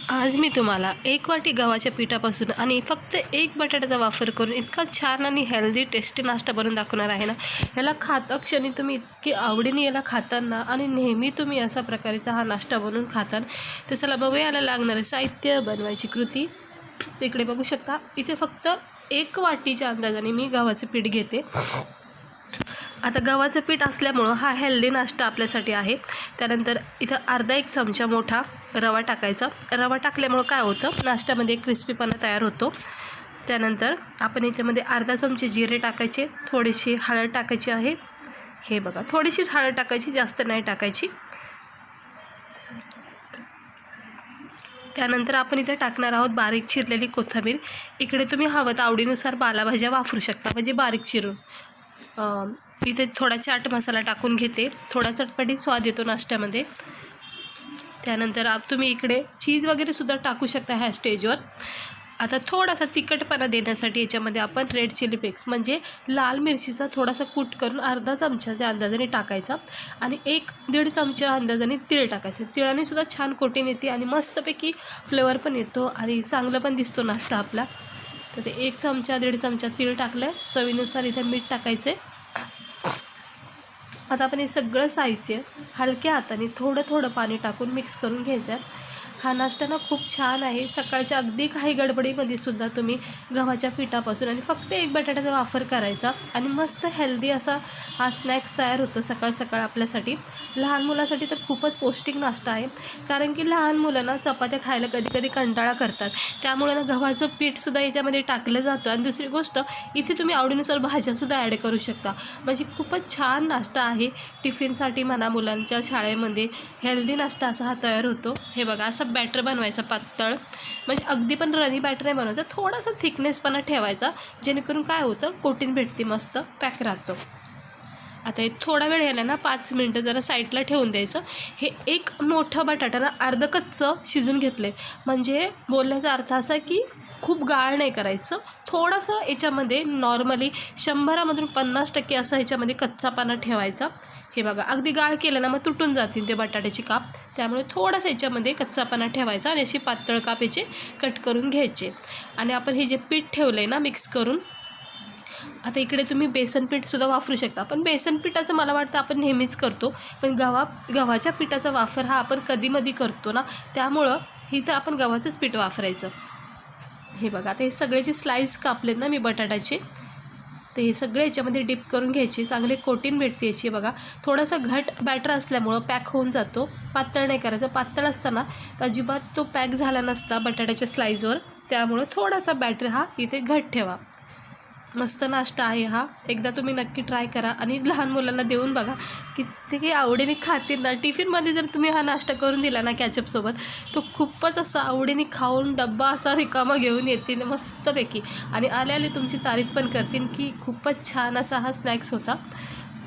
आज मी तुम्हाला एक वाटी गव्हाच्या पिठापासून आणि फक्त एक बटाट्याचा वापर करून इतका छान आणि हेल्दी टेस्टी नाश्ता बनवून दाखवणार आहे ना. याला खाता क्षणी तुम्ही इतकी आवडीने याला खाताना आणि नेहमी तुम्ही अशा प्रकारचा हा नाश्ता बनवून खाता. तर चला बघूया याला लागणारे साहित्य, बनवायची कृती. तिकडे बघू शकता, इथे फक्त एक वाटीच्या अंदाजाने मी गव्हाचं पीठ घेते. आता गव्हाचं पीठ असल्यामुळं हा हेल्दी नाश्ता आपल्यासाठी आहे. त्यानंतर इथं अर्धा एक चमचा मोठा रवा टाकायचा. रवा टाकल्यामुळं काय होतं, नाश्त्यामध्ये क्रिस्पीपणा तयार होतो. त्यानंतर आपण याच्यामध्ये अर्धा चमचे जिरे टाकायचे, थोडीशी हळद टाकायची आहे. हे बघा, थोडीशी हळद टाकायची, जास्त नाही टाकायची. त्यानंतर आपण इथे टाकणार आहोत बारीक चिरलेली कोथिंबीर. इकडे तुम्ही हवं तर आवडीनुसार पालेभाज्या वापरू शकता, म्हणजे बारीक चिरून. इथे थोडा चाट मसाला टाकून घेते, थोडा चटपटीत स्वाद येतो नाश्त्यामध्ये. त्यानंतर तुम्ही इकडे चीज वगैरे सुद्धा टाकू शकता ह्या स्टेजवर. आता थोडासा तिखटपणा देण्यासाठी याच्यामध्ये आपण रेड चिली फ्लेक्स म्हणजे लाल मिरचीचा थोडासा कूट करून अर्धा चमच्याच्या अंदाजाने टाकायचा आणि 1-1.5 चमच्या अंदाजाने तीळ टाकायचं. तिळाने सुद्धा छान कोटिंग येते आणि मस्तपैकी फ्लेवर पण येतो आणि चांगलं पण दिसतो नाश्ता आपला. तर ते 1 चमचा 1.5 चमचा तीळ टाकलं. चवीनुसार इथे मीठ टाकायचं. आता आपण हे सगळं साहित्य हलक्या हाताने थोडं थोडं पाणी टाकून मिक्स करून घ्यायचं. हा नाश्ता ना खूप छान आहे. सकाळच्या अगदी काही गडबडीमध्ये सुद्धा तुम्ही गव्हाच्या पिठापासून आणि फक्त एक बटाट्याचा वापर करायचा आणि मस्त हेल्दी असा हा स्नॅक्स तयार होतो सकाळ सकाळ आपल्यासाठी. लहान मुलासाठी तर खूपच पौष्टिक नाश्ता आहे, कारण की लहान मुलांना चपात्या खायला कधी कधी कंटाळा करतात. त्यामुळे ना गव्हाचं पीठसुद्धा याच्यामध्ये टाकलं जातं. आणि दुसरी गोष्ट, इथे तुम्ही आवडीनुसार भाज्यासुद्धा ॲड करू शकता. म्हणजे खूपच छान नाश्ता आहे. टिफिनसाठी म्हणा, मुलांच्या शाळेमध्ये हेल्दी नाश्ता असा हा तयार होतो. हे बघा, असं बॅटर बनवायचं पातळ, म्हणजे अगदी पण रनी बॅटर नाही बनवायचं, थोडासा थिकनेसपणा ठेवायचा, जेणेकरून काय होतं, कोटिंग भेटते, मस्त पॅक राहतो. आता हे थोडा वेळ याला ना 5 मिनटं जरा साईडला ठेवून द्यायचं. हे एक मोठं बटाटा अर्धं कच्चं शिजून घेतलं. म्हणजे बोलण्याचा अर्थ असा की खूप गाळ नाही करायचं, थोडंसं याच्यामध्ये नॉर्मली 100मधून 50% असं ह्याच्यामध्ये कच्चापणा ठेवायचा. हे बघा, अगदी गाळ केलं ना मग तुटून जातील ते बटाट्याची काप. त्यामुळे थोडंसं याच्यामध्ये कच्चापणा ठेवायचा आणि अशी पातळ काप याचे कट करून घ्यायचे. आणि आपण हे जे पीठ ठेवलं आहे ना मिक्स करून, आता इकडे तुम्ही बेसन पीठसुद्धा वापरू शकता. पण बेसन पिठाचं मला वाटतं आपण नेहमीच करतो, पण गव्हाच्या पिठाचा वापर हा आपण कधीमधी करतो ना, त्यामुळं इथं आपण गव्हाचंच पीठ वापरायचं. हे बघा, आता हे सगळे जे स्लाईस कापलेत ना मी बटाट्याचे, ते हे सगळे याच्यामध्ये डिप करून घ्यायचे. चांगले कोटिंग भेटते याची. बघा, थोडासा घट बॅटर असल्यामुळं पॅक होऊन जातो. पातळ नाही करायचं. पातळ असताना तर अजिबात तो पॅक झाला नसता बटाट्याच्या स्लाईजवर. त्यामुळं थोडासा बॅटर हा इथे घट ठेवा. मस्त नाश्ता आहे हा, एकदा तुम्ही नक्की ट्राय करा आणि लहान मुलांना देऊन बघा, किती आवडीने खातील ना. टिफिनमध्ये जर तुम्ही हा नाश्ता करून दिला ना कॅचअपसोबत, तो खूपच असा आवडीने खाऊन डब्बा असा रिकामा घेऊन येतील मस्तपैकी आणि आले तुमची तारीफ पण करतील की खूपच छान असा हा स्नॅक्स होता.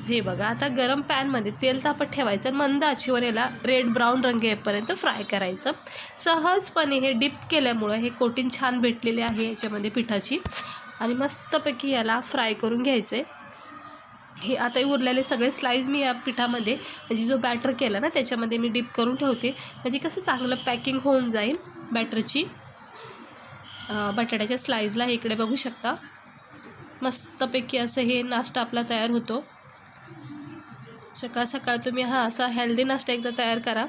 हे बघा, आता गरम पॅनमध्ये तेल तापत ठेवायचं. मंद आचेवर याला रेड ब्राऊन रंग येईपर्यंत फ्राय करायचं. सहजपणे हे डिप केल्यामुळं हे कोटिंग छान भेटलेले आहे याच्यामध्ये पिठाची आणि मस्तपैकी याला फ्राय करून घ्यायचं आहे. हे आता उरलेले सगळे स्लाईज मी या पिठामध्ये, म्हणजे जो बॅटर केला ना त्याच्यामध्ये मी डिप करून ठेवते, म्हणजे कसं चांगलं पॅकिंग होऊन जाईल बॅटरची बटाट्याच्या स्लाईजला. हे इकडे बघू शकता, मस्तपैकी असं हे नाश्ता आपला तयार होतो. सकाळ सकाळ तुम्ही हा असा हेल्दी नाश्ता एकदा तयार करा.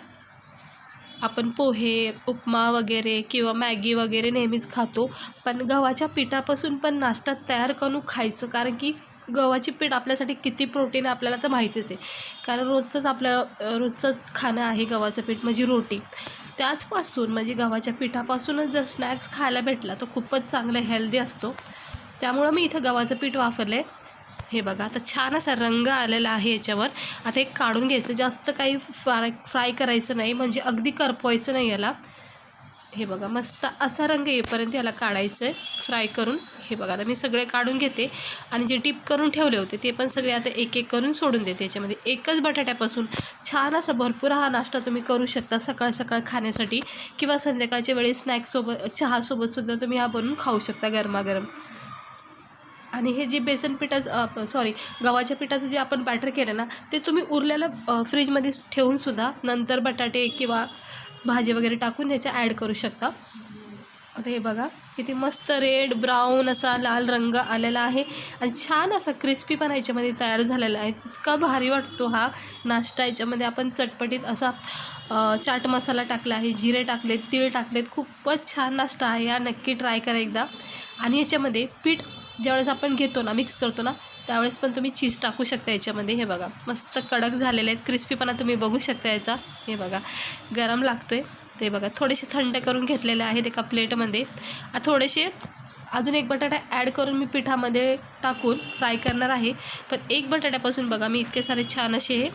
आपण पोहे, उपमा वगैरे किंवा मॅगी वगैरे नेहमीच खातो, पण गव्हाच्या पिठापासून पण नाश्ता तयार करून खायचं, कारण की गव्हाची पीठ आपल्यासाठी किती प्रोटीन आहे आपल्याला तर माहितीच आहे. कारण रोजचंच खाणं आहे गव्हाचं पीठ, म्हणजे रोटी. त्याचपासून म्हणजे गव्हाच्या पिठापासूनच जर स्नॅक्स खायला भेटला तर खूपच चांगलं हेल्दी असतो. त्यामुळं मी इथं गव्हाचं पीठ वापरलं आहे. हे बघा, आता छान असा रंग आलेला आहे याच्यावर. आता एक काढून घ्यायचं, जास्त काही फ्राय करायचं नाही, म्हणजे अगदी करपवायचं नाही याला. हे बघा, मस्त असा रंग येईपर्यंत याला काढायचं आहे फ्राय करून. हे बघा, आता मी सगळे काढून घेते आणि जे डिप करून ठेवले होते ते पण सगळे आता एक एक करून सोडून देते याच्यामध्ये. एकच बटाट्यापासून छान असा भरपूर हा नाश्ता तुम्ही करू शकता सकाळ सकाळ खाण्यासाठी, किंवा संध्याकाळच्या वेळी स्नॅक्ससोबत चहासोबतसुद्धा तुम्ही हा बनवून खाऊ शकता गरमागरम. आणि हे जे बेसन पिठाचं गव्हाच्या पिठाचं जे आपण बॅटर केलं ना, ते तुम्ही उरलेलं फ्रीजमध्ये ठेवूनसुद्धा नंतर बटाटे किंवा भाजी वगैरे टाकून ह्याच्या ॲड करू शकता. आता हे बघा किती मस्त रेड ब्राऊन असा लाल रंग आलेला आहे आणि छान असा क्रिस्पी पण याच्यामध्ये तयार झालेला आहे. इतका भारी वाटतो हा नाश्ता. याच्यामध्ये आपण चटपटीत असा चाट मसाला टाकला आहे, जिरे टाकलेत, तीळ टाकलेत. खूपच छान नाश्ता आहे हा, नक्की ट्राय करा एकदा. आणि याच्यामध्ये पीठ ज्यावेळेस आपण घेतो ना, मिक्स करतो ना, त्यावेळेस पण तुम्ही चीज टाकू शकता याच्यामध्ये. हे बघा मस्त कडक झालेले आहेत, क्रिस्पीपणा तुम्ही बघू शकता याचा. हे बघा गरम लागतोय ते बघा. थोडेसे थंड करून घेतलेले आहेत एका प्लेटमध्ये. थोडेसे अजून एक बटाटा ॲड करून मी पिठामध्ये टाकून फ्राय करणार आहे. पण एक बटाट्यापासून बघा मी इतके सारे छान असे हे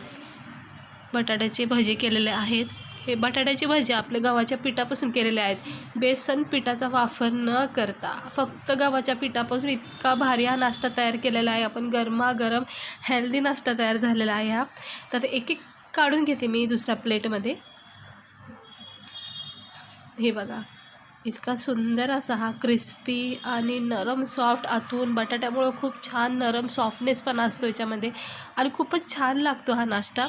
बटाट्याचे भजे केलेले आहेत. हे बटाट्याची भजी आपल्या गव्हाच्या पिठापासून केलेले आहेत, बेसन पिठाचा वापर न करता. फक्त गव्हाच्या पिठापासून इतका भारी हा नाश्ता तयार केलेला आहे आपण. गरमागरम हेल्दी नाश्ता तयार झालेला आहे हा. तर एक एक काढून घेते मी दुसऱ्या प्लेटमध्ये. हे बघा इतका सुंदर असा हा क्रिस्पी आणि नरम सॉफ्ट आतून. बटाट्यामुळं खूप छान नरम सॉफ्टनेस पण असतो याच्यामध्ये आणि खूपच छान लागतो हा नाश्ता.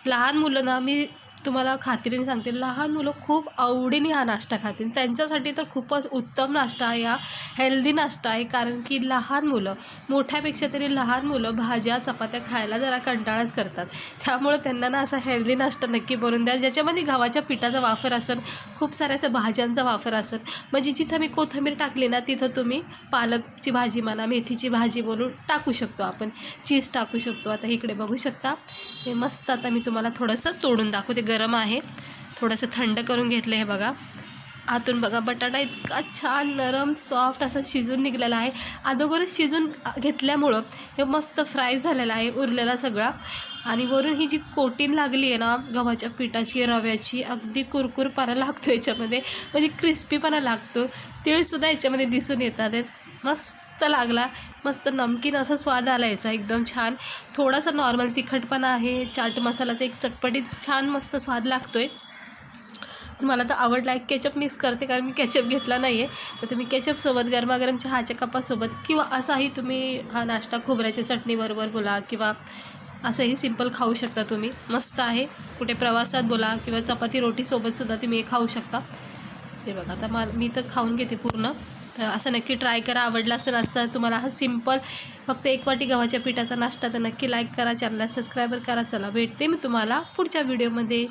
लहान मुलं ना, मी तुम्हाला खात्रीने सांगते, लहान मुलं खूप आवडीने हा नाश्ता खातील. त्यांच्यासाठी तर खूपच उत्तम नाश्ता आहे हा, हेल्दी नाश्ता आहे. कारण की लहान मुलं, मोठ्यापेक्षा तरी लहान मुलं भाज्या चपात्या खायला जरा कंटाळाच करतात. त्यामुळे त्यांना ना असा हेल्दी नाश्ता नक्की बनवून द्या, ज्याच्यामध्ये गव्हाच्या पिठाचा वापर असेल, खूप साऱ्या असं भाज्यांचा वापर असेल. म्हणजे जिथं मी कोथिंबीर टाकली ना, तिथं तुम्ही पालकची भाजी म्हणा, मेथीची भाजी बोलून टाकू शकतो आपण, चीज टाकू शकतो. आता इकडे बघू शकता हे मस्त. आता मी तुम्हाला थोडंसं तोडून दाखवते. गरम आहे, थोडंसं थंड करून घेतलं. हे बघा आतून बघा बटाटा इतका छान नरम सॉफ्ट असा शिजून निघलेला आहे. अगोदरच शिजून घेतल्यामुळं हे मस्त फ्राय झालेलं आहे उरलेला सगळा. आणि वरून ही जी कोटिंग लागली आहे ना गव्हाच्या पिठाची, रव्याची, अगदी कुरकुरपणा लागतो याच्यामध्ये, म्हणजे क्रिस्पीपणा लागतो. तीळसुद्धा याच्यामध्ये दिसून येतात. मस्त लागला, मस्त नमकीन असा स्वाद आला याचा, एकदम छान. थोडासा नॉर्मल तिखटपणा आहे, चाट मसाल्याचा एक चटपटीत छान मस्त स्वाद लागतोय. मला तर आवडला आहे. केचप मिक्स करते कारण मी केचप घेतला नाही आहे. तर तुम्ही केचपसोबत, गरमागरम चहाच्या कपासोबत किंवा असाही तुम्ही हा नाश्ता खोबऱ्याच्या चटणीबरोबर बोला किंवा असंही सिंपल खाऊ शकता तुम्ही. मस्त आहे. कुठे प्रवासात बोला किंवा चपाती रोटीसोबतसुद्धा तुम्ही हे खाऊ शकता. हे बघा आता मी तर खाऊन घेते पूर्ण. तर असं नक्की ट्राय करा. आवडला असेल तर तुम्हाला हा सिंपल फक्त 1 वाटी गव्हाच्या पिठाचा नाश्ता, तर नक्की लाईक करा, चॅनलला सबस्क्राईबर करा. चला भेटते मी तुम्हाला पुढच्या व्हिडिओमध्ये.